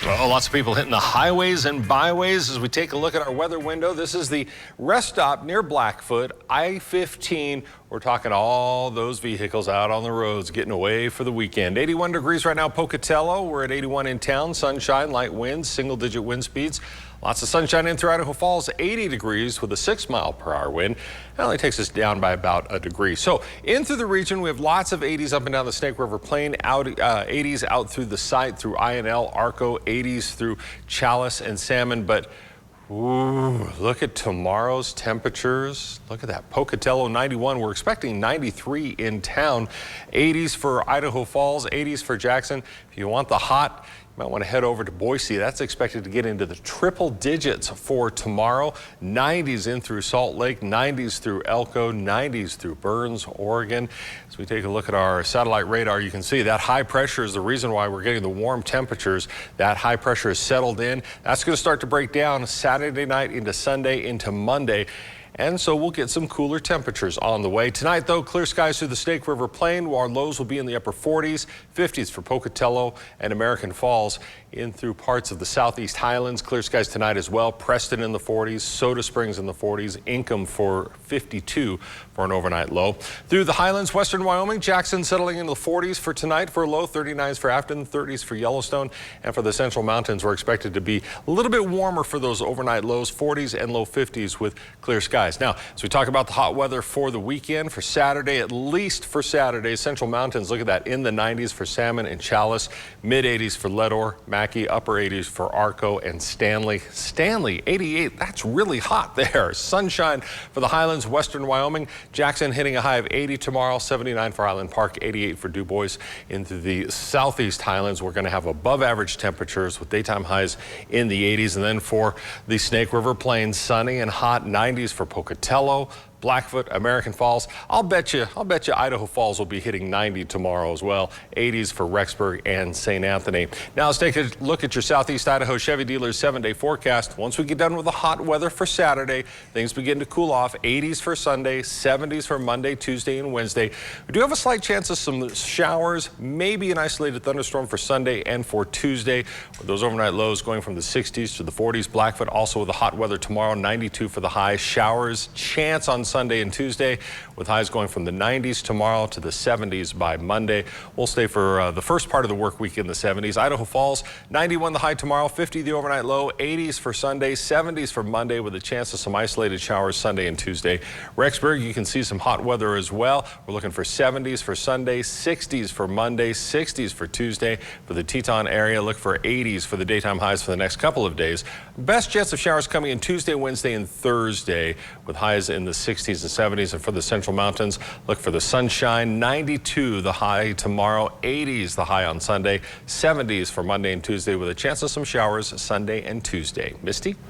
Well, lots of people hitting the highways and byways as we take a look at our weather window. This is the rest stop near Blackfoot, I-15. We're talking all those vehicles out on the roads getting away for the weekend. 81 degrees right now, Pocatello. We're at 81 in town. Sunshine, light winds, single-digit wind speeds. Lots of sunshine in through Idaho Falls, 80 degrees with a 6-mile-per-hour wind. That only takes us down by about a degree. So in through the region, we have lots of 80s up and down the Snake River Plain, 80s out through the site through INL, Arco, 80s through Chalice and Salmon. But ooh, look at tomorrow's temperatures. Look at that. Pocatello 91. We're expecting 93 in town. 80s for Idaho Falls, 80s for Jackson. If you want the hot, you might want to head over to Boise. That's expected to get into the triple digits for tomorrow. 90s in through Salt Lake, 90s through Elko, 90s through Burns, Oregon. As we take a look at our satellite radar, you can see that high pressure is the reason why we're getting the warm temperatures. That high pressure is settled in. That's going to start to break down Saturday night into Sunday into Monday. And so we'll get some cooler temperatures on the way. Tonight, though, clear skies through the Snake River Plain. Our lows will be in the upper 40s, 50s for Pocatello and American Falls. In through parts of the southeast highlands, clear skies tonight as well. Preston in the 40s, Soda Springs in the 40s, Income for 52 for an overnight low. Through the highlands, western Wyoming, Jackson settling into the 40s for tonight for a low, 39s for Afton, 30s for Yellowstone. And for the central mountains, we're expected to be a little bit warmer for those overnight lows, 40s and low 50s with clear skies. Now, as we talk about the hot weather for the weekend, for Saturday, at least for Saturday, central mountains, look at that, in the 90s for Salmon and Chalice, mid 80s for Leadore, Mackey, upper 80s for Arco and Stanley. Stanley, 88, that's really hot there. Sunshine for the highlands, western Wyoming. Jackson hitting a high of 80 tomorrow, 79 for Island Park, 88 for DuBois. Into the southeast highlands, we're going to have above average temperatures with daytime highs in the 80s. And then for the Snake River Plain, sunny and hot, 90s for Pocatello, Blackfoot, American Falls. I'll bet you Idaho Falls will be hitting 90 tomorrow as well. 80s for Rexburg and St. Anthony. Now let's take a look at your Southeast Idaho Chevy dealers 7-day forecast. Once we get done with the hot weather for Saturday, things begin to cool off. 80s for Sunday, 70s for Monday, Tuesday, and Wednesday. We do have a slight chance of some showers, maybe an isolated thunderstorm for Sunday and for Tuesday. With those overnight lows going from the 60s to the 40s. Blackfoot also with the hot weather tomorrow, 92 for the high. Showers, chance on Sunday and Tuesday, with highs going from the 90s tomorrow to the 70s by Monday. We'll stay for the first part of the work week in the 70s. Idaho Falls, 91 the high tomorrow, 50 the overnight low, 80s for Sunday, 70s for Monday with a chance of some isolated showers Sunday and Tuesday. Rexburg, you can see some hot weather as well. We're looking for 70s for Sunday, 60s for Monday, 60s for Tuesday. For the Teton area, look for 80s for the daytime highs for the next couple of days. Best chance of showers coming in Tuesday, Wednesday, and Thursday with highs in the 60s and 70s. And for the central mountains, look for the sunshine, 92 the high tomorrow, 80s the high on Sunday, 70s for Monday and Tuesday with a chance of some showers Sunday and Tuesday. Misty?